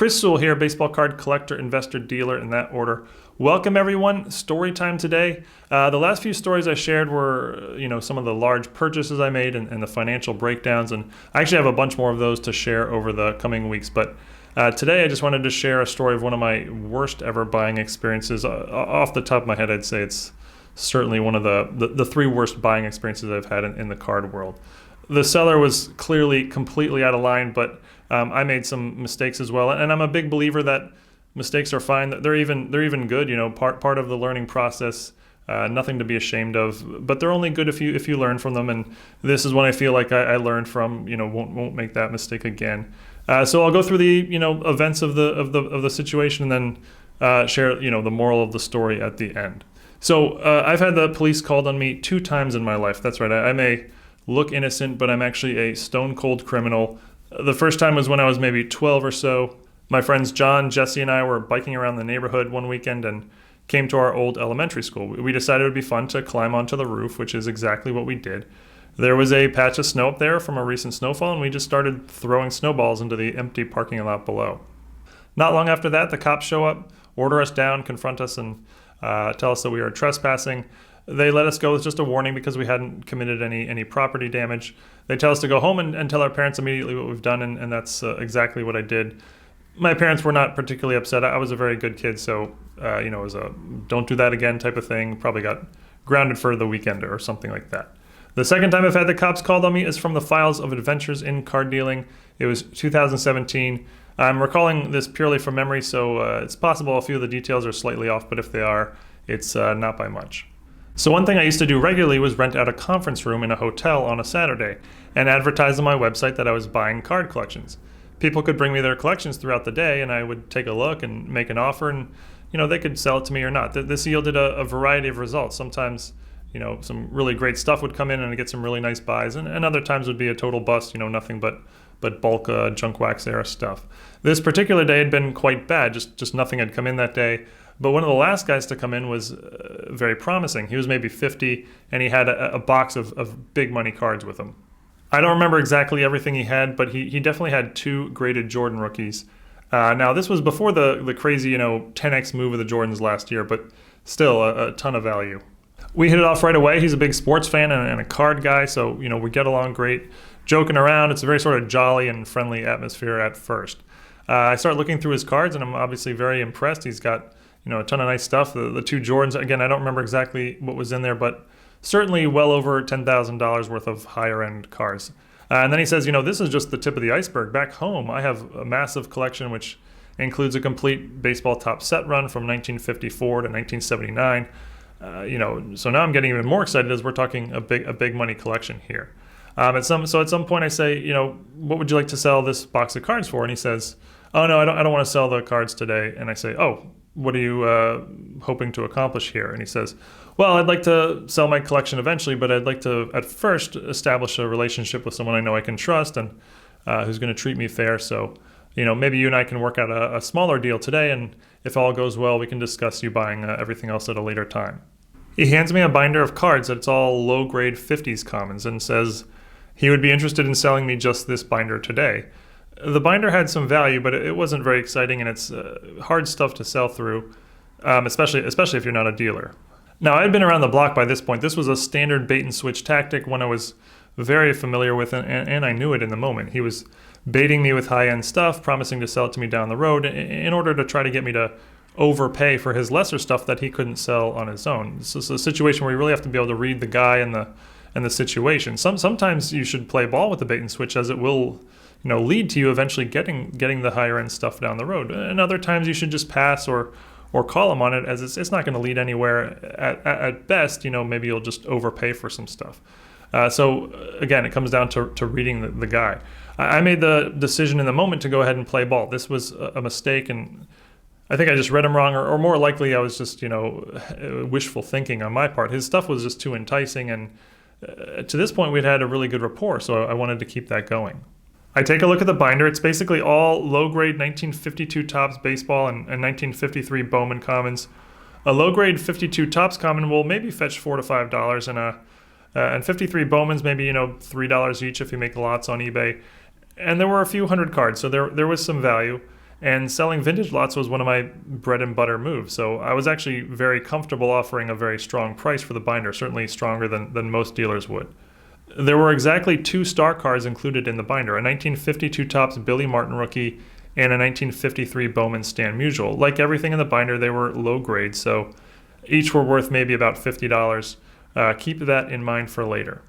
Chris Sewell here, baseball card collector, investor, dealer, in that order. Welcome everyone. Story time today. The last few stories I shared were, some of the large purchases I made and the financial breakdowns, and I actually have a bunch more of those to share over the coming weeks. But today I just wanted to share a story of one of my worst ever buying experiences. Off the top of my head, I'd say it's certainly one of the three worst buying experiences I've had in the card world. The seller was clearly completely out of line, but I made some mistakes as well, and I'm a big believer that mistakes are fine. They're even good. Part of the learning process. Nothing to be ashamed of, but they're only good if you learn from them. And this is one I feel like I learned from. Won't make that mistake again. So I'll go through the events of the situation, and then share the moral of the story at the end. So I've had the police called on me 2 times in my life. That's right. I may look innocent, but I'm actually a stone cold criminal. The first time was when I was maybe 12 or so. My friends John, Jesse, and I were biking around the neighborhood one weekend and came to our old elementary school. We decided it would be fun to climb onto the roof, which is exactly what we did. There was a patch of snow up there from a recent snowfall, and we just started throwing snowballs into the empty parking lot below. Not long after that, the cops show up, order us down, confront us, and tell us that we are trespassing. They let us go with just a warning because we hadn't committed any property damage. They tell us to go home and tell our parents immediately what we've done, and that's exactly what I did. My parents were not particularly upset. I was a very good kid, so it was a don't do that again type of thing. Probably got grounded for the weekend or something like that. The second time I've had the cops called on me is from the files of Adventures in Card Dealing. It was 2017. I'm recalling this purely from memory, so it's possible a few of the details are slightly off, but if they are, it's not by much. So one thing I used to do regularly was rent out a conference room in a hotel on a Saturday and advertise on my website that I was buying card collections. People could bring me their collections throughout the day, and I would take a look and make an offer, and they could sell it to me or not. This yielded a variety of results. Sometimes some really great stuff would come in and I'd get some really nice buys, and other times would be a total bust, nothing but bulk junk wax era stuff. This particular day had been quite bad, just nothing had come in that day. But one of the last guys to come in was very promising. He was maybe 50, and he had a box of big money cards with him. I don't remember exactly everything he had, but he definitely had 2 graded Jordan rookies. Now, this was before the crazy 10x move of the Jordans last year, but still a ton of value. We hit it off right away. He's a big sports fan and a card guy, so we get along great. Joking around, it's a very sort of jolly and friendly atmosphere at first. I start looking through his cards, and I'm obviously very impressed. He's got a ton of nice stuff. The 2 Jordans, again, I don't remember exactly what was in there, but certainly well over $10,000 worth of higher-end cards. And then he says, this is just the tip of the iceberg. Back home, I have a massive collection, which includes a complete baseball top set run from 1954 to 1979. So now I'm getting even more excited as we're talking a big money collection here. At some point I say, what would you like to sell this box of cards for? And he says, oh no, I don't want to sell the cards today. And I say, oh, what are you hoping to accomplish here? And he says, well, I'd like to sell my collection eventually, but I'd like to at first establish a relationship with someone I know I can trust and who's going to treat me fair. So, maybe you and I can work out a smaller deal today, and if all goes well, we can discuss you buying everything else at a later time. He hands me a binder of cards that's all low-grade 50s commons and says he would be interested in selling me just this binder today. The binder had some value, but it wasn't very exciting, and it's hard stuff to sell through, especially if you're not a dealer. Now, I had been around the block by this point. This was a standard bait-and-switch tactic, one I was very familiar with, and I knew it in the moment. He was baiting me with high-end stuff, promising to sell it to me down the road in order to try to get me to overpay for his lesser stuff that he couldn't sell on his own. This is a situation where you really have to be able to read the guy and the situation. Sometimes you should play ball with the bait-and-switch, as it will lead to you eventually getting the higher end stuff down the road. And other times you should just pass or call him on it, as it's not going to lead anywhere. At best, maybe you'll just overpay for some stuff. So again, it comes down to reading the guy. I made the decision in the moment to go ahead and play ball. This was a mistake, and I think I just read him wrong, or more likely I was just wishful thinking on my part. His stuff was just too enticing, and to this point we'd had a really good rapport, so I wanted to keep that going. I take a look at the binder. It's basically all low-grade 1952 Topps baseball and 1953 Bowman commons. A low-grade 52 Topps common will maybe fetch $4 to $5, and 53 Bowmans maybe $3 each if you make lots on eBay. And there were a few hundred cards, so there was some value. And selling vintage lots was one of my bread and butter moves. So I was actually very comfortable offering a very strong price for the binder, certainly stronger than most dealers would. There were exactly 2 star cards included in the binder, a 1952 Topps Billy Martin rookie and a 1953 Bowman Stan Musial. Like everything in the binder, they were low grade, so each were worth maybe about $50. Keep that in mind for later.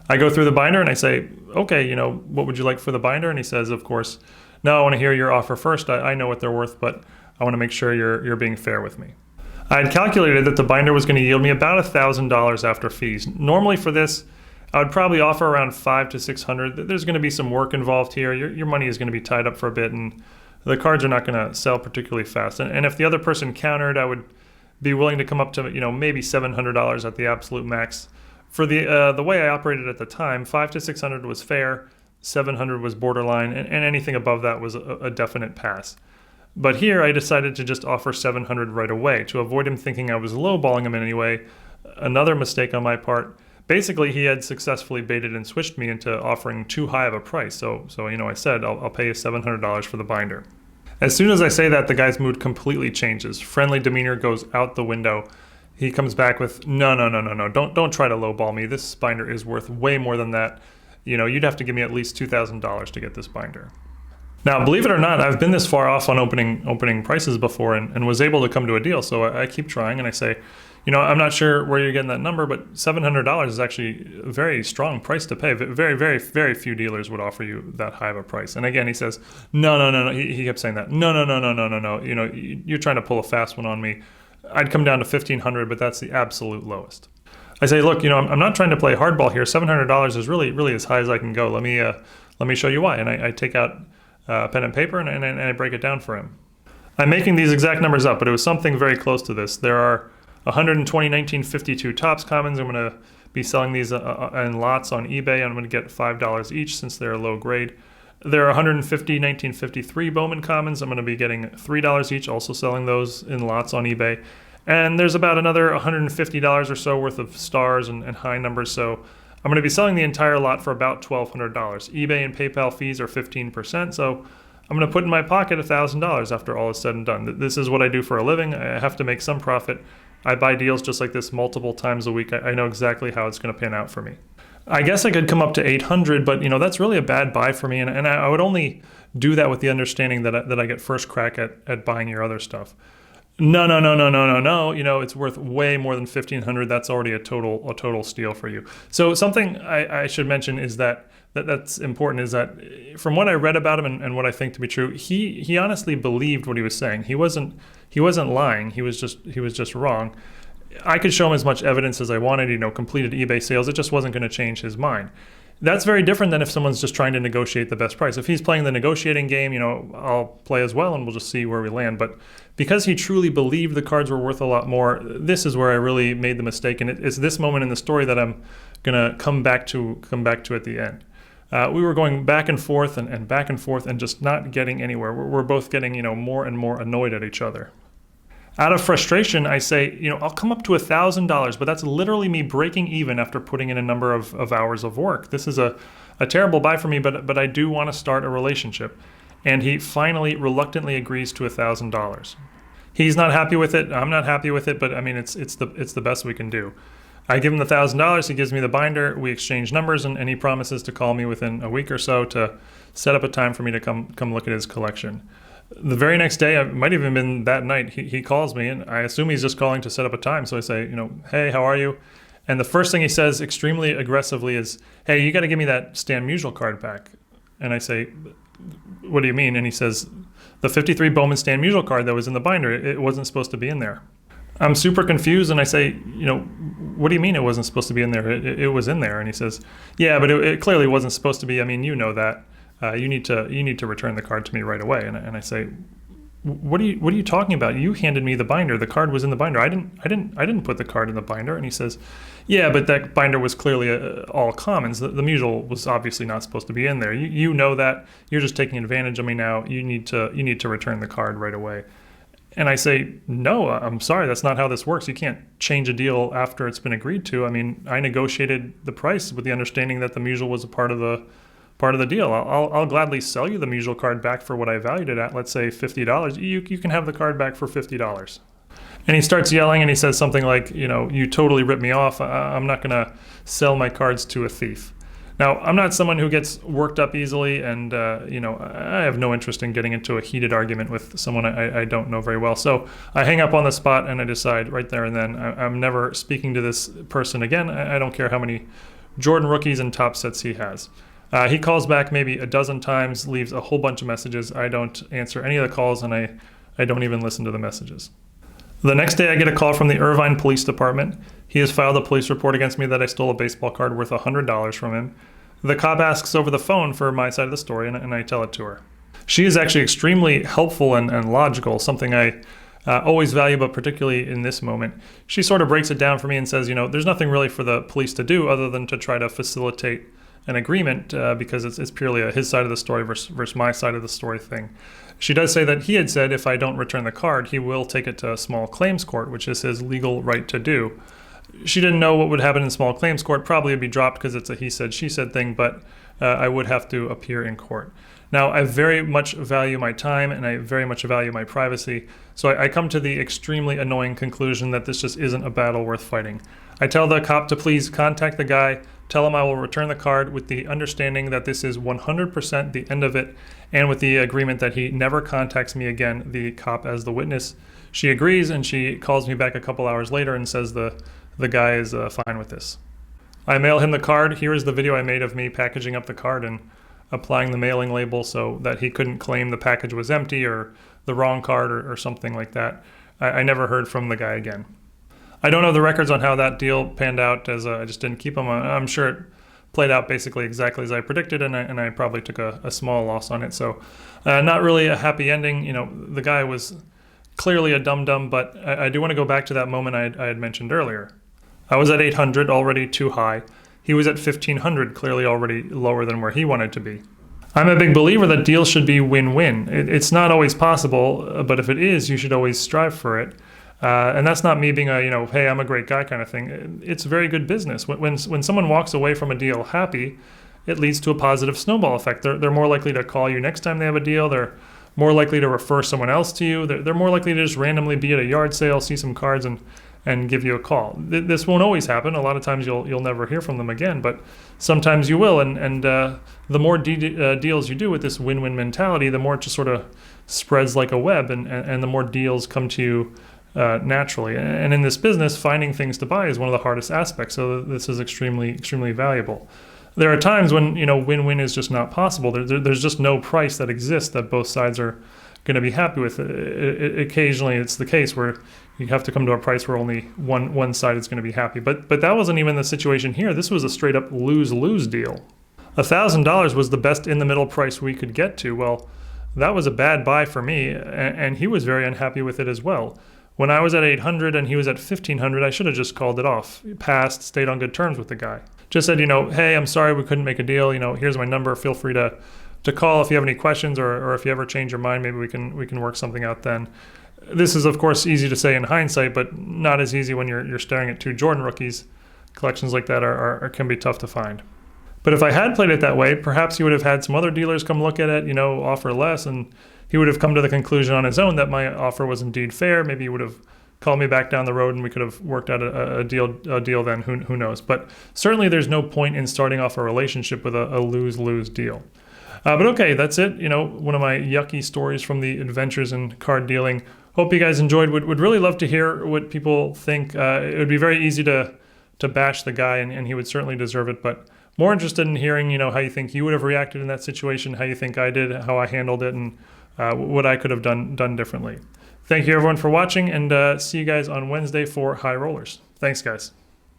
I go through the binder and I say, okay, what would you like for the binder? And he says, of course, no, I want to hear your offer first. I know what they're worth, but I want to make sure you're being fair with me. I had calculated that the binder was going to yield me about $1,000 after fees. Normally for this, I would probably offer around $500 to $600. There's going to be some work involved here. Your money is going to be tied up for a bit, and the cards are not going to sell particularly fast. And if the other person countered, I would be willing to come up to maybe $700 at the absolute max. For the way I operated at the time, $500 to $600 was fair, $700 was borderline, and anything above that was a definite pass. But here I decided to just offer $700 right away to avoid him thinking I was lowballing him in any way. Another mistake on my part. Basically, he had successfully baited and switched me into offering too high of a price. So I said, I'll pay you $700 for the binder. As soon as I say that, the guy's mood completely changes. Friendly demeanor goes out the window. He comes back with, no, don't try to lowball me. This binder is worth way more than that. You'd have to give me at least $2,000 to get this binder. Now, believe it or not, I've been this far off on opening prices before and was able to come to a deal. So I keep trying and I say, I'm not sure where you're getting that number, but $700 is actually a very strong price to pay. Very, very, very few dealers would offer you that high of a price. And again, he says, no. He kept saying that. No. You're trying to pull a fast one on me. I'd come down to $1,500, but that's the absolute lowest. I say, look, I'm not trying to play hardball here. $700 is really, really as high as I can go. Let me show you why. And I take out pen and paper and I break it down for him. I'm making these exact numbers up, but it was something very close to this. There are 120 1952 Topps Commons. I'm going to be selling these in lots on eBay. I'm going to get $5 each since they're low grade. There are 150 1953 Bowman Commons. I'm going to be getting $3 each, also selling those in lots on eBay. And there's about another $150 or so worth of stars and high numbers. So I'm going to be selling the entire lot for about $1,200. eBay and PayPal fees are 15%. So I'm going to put in my pocket $1,000 after all is said and done. This is what I do for a living. I have to make some profit. I buy deals just like this multiple times a week. I know exactly how it's going to pan out for me. I guess I could come up to $800, but that's really a bad buy for me. And I would only do that with the understanding that I get first crack at buying your other stuff. No. It's worth way more than $1,500. That's already a total steal for you. So something I should mention is that's important is that from what I read about him and what I think to be true, he honestly believed what he was saying. He wasn't lying. He was just wrong. I could show him as much evidence as I wanted, completed eBay sales. It just wasn't going to change his mind. That's very different than if someone's just trying to negotiate the best price. If he's playing the negotiating game, I'll play as well and we'll just see where we land. But because he truly believed the cards were worth a lot more, this is where I really made the mistake. And it's this moment in the story that I'm going to come back to at the end. We were going back and forth and just not getting anywhere. We're both getting, more and more annoyed at each other. Out of frustration, I say, I'll come up to $1,000, but that's literally me breaking even after putting in a number of hours of work. This is a terrible buy for me, but I do want to start a relationship. And he finally reluctantly agrees to $1,000. He's not happy with it. I'm not happy with it, but it's the best we can do. I give him the $1,000. He gives me the binder. We exchange numbers, and he promises to call me within a week or so to set up a time for me to come look at his collection. The very next day, it might have even been that night, he calls me, and I assume he's just calling to set up a time. So I say, hey, how are you? And the first thing he says extremely aggressively is, hey, you got to give me that Stan Musial card back. And I say, what do you mean? And he says, the 53 Bowman Stan Musial card that was in the binder, it wasn't supposed to be in there. I'm super confused, and I say, what do you mean it wasn't supposed to be in there? It was in there. And he says, yeah, but it clearly wasn't supposed to be. You know that. You need to return the card to me right away. And I say, what are you talking about? You handed me the binder. The card was in the binder. I didn't put the card in the binder. And he says, yeah, but that binder was clearly all commons. The Musial was obviously not supposed to be in there. You know that. You're just taking advantage of me now. You need to return the card right away. And I say, no, I'm sorry, that's not how this works. You can't change a deal after it's been agreed to. I negotiated the price with the understanding that the Musial was a part of part of the deal. I'll gladly sell you the musical card back for what I valued it at, let's say $50. You can have the card back for $50. And he starts yelling and he says something like, you totally ripped me off. I'm not going to sell my cards to a thief. Now, I'm not someone who gets worked up easily, and I have no interest in getting into a heated argument with someone I don't know very well. So I hang up on the spot and I decide right there and then I'm never speaking to this person again. I don't care how many Jordan rookies and top sets he has. He calls back maybe a dozen times, leaves a whole bunch of messages. I don't answer any of the calls, and I don't even listen to the messages. The next day I get a call from the Irvine Police Department. He has filed a police report against me that I stole a baseball card worth $100 from him. The cop asks over the phone for my side of the story, and I tell it to her. She is actually extremely helpful and logical, something I always value, but particularly in this moment. She sort of breaks it down for me and says, there's nothing really for the police to do other than to try to facilitate an agreement because it's purely his side of the story versus my side of the story thing. She does say that he had said if I don't return the card, he will take it to a small claims court, which is his legal right to do. She didn't know what would happen in small claims court. Probably it'd be dropped because it's a he said, she said thing, but I would have to appear in court. Now, I very much value my time and I very much value my privacy, so I come to the extremely annoying conclusion that this just isn't a battle worth fighting. I tell the cop to please contact the guy, tell him I will return the card with the understanding that this is 100% the end of it, and with the agreement that he never contacts me again, the cop as the witness. She agrees, and she calls me back a couple hours later and says the guy is fine with this. I mail him the card. Here is the video I made of me packaging up the card and applying the mailing label so that he couldn't claim the package was empty or the wrong card or something like that. I never heard from the guy again. I don't know the records on how that deal panned out, as I just didn't keep them. I'm sure it played out basically exactly as I predicted, and I probably took a small loss on it. So not really a happy ending. The guy was clearly a dum-dum, but I do want to go back to that moment I had mentioned earlier. I was at 800, already too high. He was at 1,500, clearly already lower than where he wanted to be. I'm a big believer that deals should be win-win. It's not always possible, but if it is, you should always strive for it. And that's not me being a, hey, I'm a great guy kind of thing. It's very good business. When someone walks away from a deal happy, it leads to a positive snowball effect. They're more likely to call you next time they have a deal. They're more likely to refer someone else to you. They're more likely to just randomly be at a yard sale, see some cards, and give you a call. This won't always happen. A lot of times you'll never hear from them again, but sometimes you will. And the more deals you do with this win-win mentality, the more it just sort of spreads like a web, and the more deals come to you naturally. And in this business, finding things to buy is one of the hardest aspects. So this is extremely, extremely valuable. There are times when win-win is just not possible. There's just no price that exists that both sides are going to be happy with. Occasionally, it's the case where you have to come to a price where only one side is going to be happy. But that wasn't even the situation here. This was a straight up lose-lose deal. $1,000 was the best in the middle price we could get to. Well, that was a bad buy for me, and he was very unhappy with it as well. When I was at 800 and he was at 1,500, I should have just called it off, passed, stayed on good terms with the guy. Just said, hey, I'm sorry we couldn't make a deal. Here's my number. Feel free to call if you have any questions, or if you ever change your mind, maybe we can work something out then. This is, of course, easy to say in hindsight, but not as easy when you're staring at two Jordan rookies. Collections like that can be tough to find. But if I had played it that way, perhaps he would have had some other dealers come look at it, offer less, and he would have come to the conclusion on his own that my offer was indeed fair. Maybe he would have called me back down the road and we could have worked out a deal then. Who knows? But certainly there's no point in starting off a relationship with a lose-lose deal. But okay, that's it. One of my yucky stories from the adventures in card dealing. Hope you guys enjoyed. Would really love to hear what people think. It would be very easy to bash the guy, and he would certainly deserve it. But more interested in hearing, how you think you would have reacted in that situation, how you think I did, how I handled it, and what I could have done differently. Thank you everyone for watching, and see you guys on Wednesday for High Rollers. Thanks, guys.